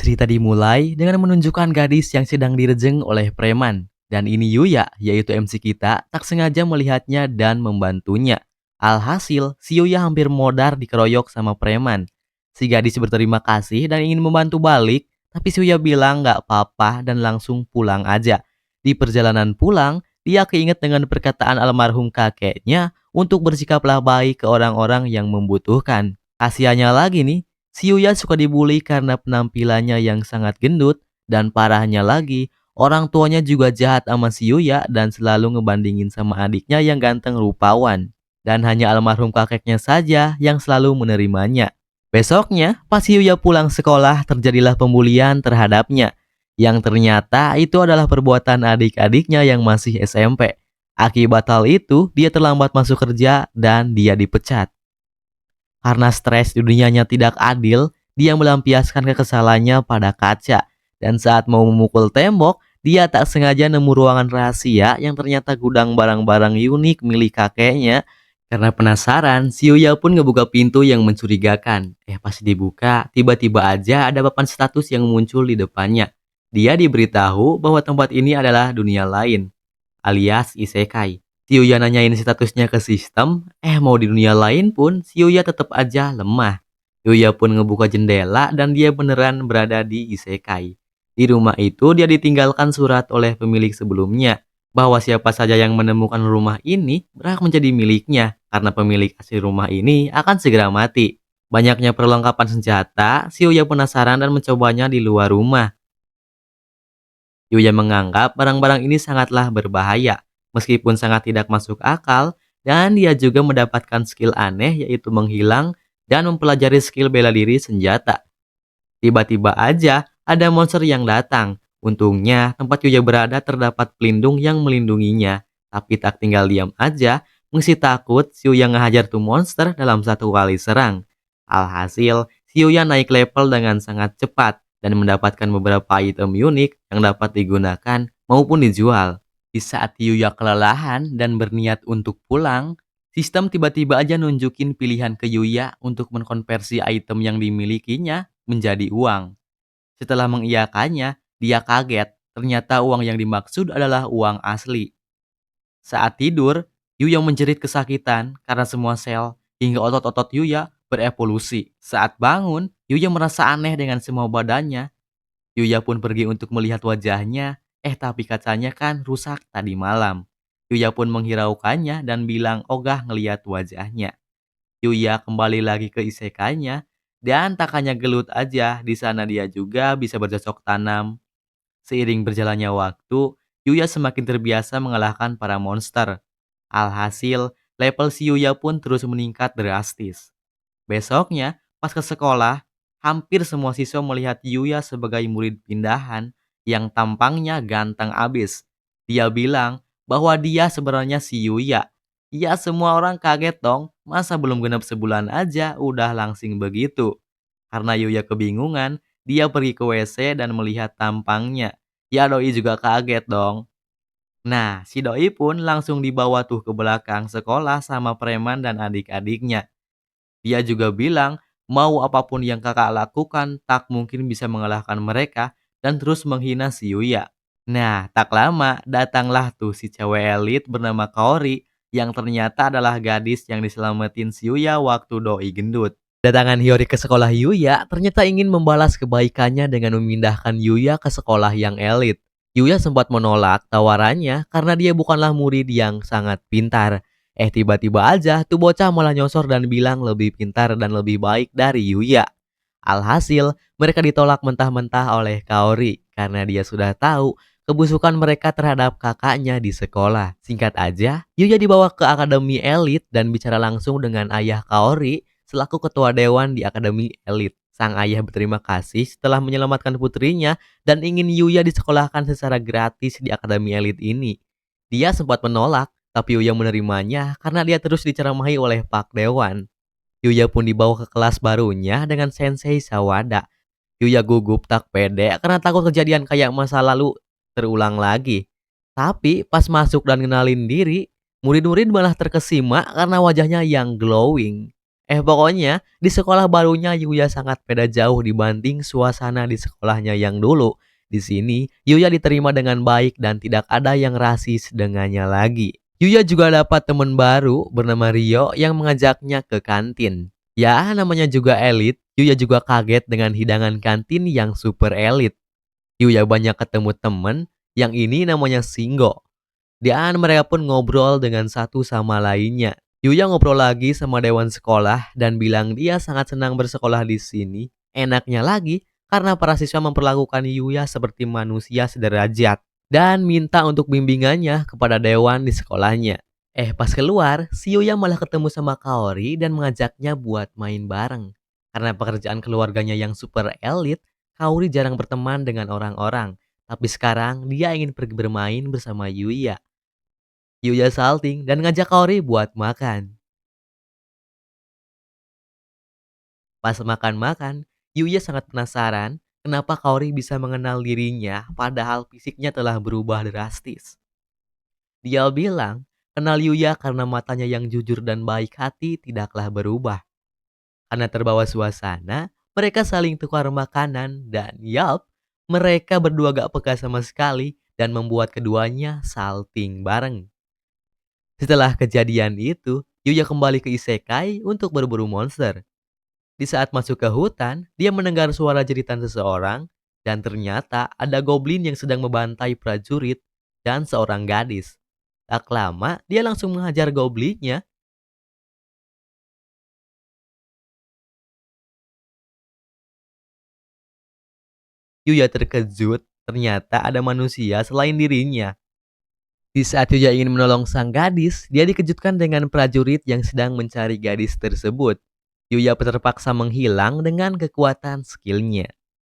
Cerita dimulai dengan menunjukkan gadis yang sedang direjeng oleh preman. Dan ini Yuya, yaitu MC kita, tak sengaja melihatnya dan membantunya. Alhasil, si Yuya hampir modar dikeroyok sama preman. Si gadis berterima kasih dan ingin membantu balik, tapi si Yuya bilang gak apa-apa dan langsung pulang aja. Di perjalanan pulang, dia keinget dengan perkataan almarhum kakeknya untuk bersikaplah baik ke orang-orang yang membutuhkan. Kasiannya lagi nih, si Yuya suka dibully karena penampilannya yang sangat gendut, dan parahnya lagi, orang tuanya juga jahat sama si Yuya dan selalu ngebandingin sama adiknya yang ganteng rupawan. Dan hanya almarhum kakeknya saja yang selalu menerimanya. Besoknya, pas si Yuya pulang sekolah, terjadilah pembulian terhadapnya. Yang ternyata itu adalah perbuatan adik-adiknya yang masih SMP. Akibat hal itu, dia terlambat masuk kerja dan dia dipecat. Karena stres di dunianya tidak adil, dia melampiaskan kekesalannya pada kaca. Dan saat mau memukul tembok, dia tak sengaja nemu ruangan rahasia yang ternyata gudang barang-barang unik milik kakeknya. Karena penasaran, si Yuya pun ngebuka pintu yang mencurigakan. Pas dibuka, tiba-tiba aja ada papan status yang muncul di depannya. Dia diberitahu bahwa tempat ini adalah dunia lain, alias isekai. Si Yuya nanyain statusnya ke sistem, mau di dunia lain pun si Yuya tetap aja lemah. Yuya pun ngebuka jendela dan dia beneran berada di isekai. Di rumah itu dia ditinggalkan surat oleh pemilik sebelumnya, bahwa siapa saja yang menemukan rumah ini berhak menjadi miliknya, karena pemilik asli rumah ini akan segera mati. Banyaknya perlengkapan senjata, si Yuya penasaran dan mencobanya di luar rumah. Yuya menganggap barang-barang ini sangatlah berbahaya, meskipun sangat tidak masuk akal, dan dia juga mendapatkan skill aneh yaitu menghilang dan mempelajari skill bela diri senjata. Tiba-tiba aja ada monster yang datang. Untungnya tempat Yuya berada terdapat pelindung yang melindunginya, tapi tak tinggal diam aja, mesti takut si Yuya ngehajar tuh monster dalam satu kali serang. Alhasil, si Yuya naik level dengan sangat cepat dan mendapatkan beberapa item unik yang dapat digunakan maupun dijual. Di saat Yuya kelelahan dan berniat untuk pulang, sistem tiba-tiba aja nunjukin pilihan ke Yuya untuk mengkonversi item yang dimilikinya menjadi uang. Setelah mengiyakannya, dia kaget. Ternyata uang yang dimaksud adalah uang asli. Saat tidur, Yuya menjerit kesakitan karena semua sel hingga otot-otot Yuya berevolusi. Saat bangun, Yuya merasa aneh dengan semua badannya. Yuya pun pergi untuk melihat wajahnya, tapi kacanya kan rusak tadi malam. Yuya pun menghiraukannya dan bilang ogah ngelihat wajahnya. Yuya kembali lagi ke isekainya dan tak hanya gelut aja, di sana dia juga bisa bercocok tanam. Seiring berjalannya waktu, Yuya semakin terbiasa mengalahkan para monster. Alhasil, level si Yuya pun terus meningkat drastis. Besoknya, pas ke sekolah, hampir semua siswa melihat Yuya sebagai murid pindahan yang tampangnya ganteng abis. Dia bilang bahwa dia sebenarnya si Yuya. Ya semua orang kaget dong, masa belum genap sebulan aja udah langsing begitu. Karena Yuya kebingungan, dia pergi ke WC dan melihat tampangnya. Ya doi juga kaget dong. Nah, si doi pun langsung dibawa tuh ke belakang sekolah sama preman dan adik-adiknya. Dia juga bilang, mau apapun yang kakak lakukan, tak mungkin bisa mengalahkan mereka dan terus menghina si Yuya. Nah, tak lama datanglah tuh si cewek elit bernama Kaori yang ternyata adalah gadis yang diselamatin si Yuya waktu doi gendut. Kedatangan Hiyori ke sekolah Yuya ternyata ingin membalas kebaikannya dengan memindahkan Yuya ke sekolah yang elit. Yuya sempat menolak tawarannya karena dia bukanlah murid yang sangat pintar. Tiba-tiba aja tuh bocah malah nyosor dan bilang lebih pintar dan lebih baik dari Yuya. Alhasil, mereka ditolak mentah-mentah oleh Kaori karena dia sudah tahu kebusukan mereka terhadap kakaknya di sekolah. Singkat aja, Yuya dibawa ke akademi elit dan bicara langsung dengan ayah Kaori selaku ketua dewan di akademi elit. Sang ayah berterima kasih setelah menyelamatkan putrinya dan ingin Yuya disekolahkan secara gratis di akademi elit ini. Dia sempat menolak, tapi Yuya menerimanya karena dia terus diceramahi oleh Pak Dewan. Yuya pun dibawa ke kelas barunya dengan Sensei Sawada. Yuya gugup tak pede karena takut kejadian kayak masa lalu terulang lagi. Tapi pas masuk dan kenalin diri, murid-murid malah terkesima karena wajahnya yang glowing. Pokoknya di sekolah barunya Yuya sangat beda jauh dibanding suasana di sekolahnya yang dulu. Di sini, Yuya diterima dengan baik dan tidak ada yang rasis dengannya lagi. Yuya juga dapat teman baru bernama Rio yang mengajaknya ke kantin. Ya, namanya juga elit. Yuya juga kaget dengan hidangan kantin yang super elit. Yuya banyak ketemu temen, yang ini namanya Singgo. Dan mereka pun ngobrol dengan satu sama lainnya. Yuya ngobrol lagi sama dewan sekolah dan bilang dia sangat senang bersekolah di sini. Enaknya lagi, karena para siswa memperlakukan Yuya seperti manusia sederajat dan minta untuk bimbingannya kepada dewan di sekolahnya. Pas keluar, si Yuya malah ketemu sama Kaori dan mengajaknya buat main bareng. Karena pekerjaan keluarganya yang super elit, Kaori jarang berteman dengan orang-orang. Tapi sekarang dia ingin pergi bermain bersama Yuya. Yuya salting dan ngajak Kaori buat makan. Pas makan-makan, Yuya sangat penasaran kenapa Kaori bisa mengenal dirinya padahal fisiknya telah berubah drastis. Dia bilang, kenal Yuya karena matanya yang jujur dan baik hati tidaklah berubah. Karena terbawa suasana, mereka saling tukar makanan dan yap, mereka berdua gak peka sama sekali dan membuat keduanya salting bareng. Setelah kejadian itu, Yuya kembali ke Isekai untuk berburu monster. Di saat masuk ke hutan, dia mendengar suara jeritan seseorang dan ternyata ada goblin yang sedang membantai prajurit dan seorang gadis. Tak lama, dia langsung menghajar goblinnya. Yuya terkejut, ternyata ada manusia selain dirinya. Di saat Yuya ingin menolong sang gadis, dia dikejutkan dengan prajurit yang sedang mencari gadis tersebut. Yuya terpaksa menghilang dengan kekuatan skillnya.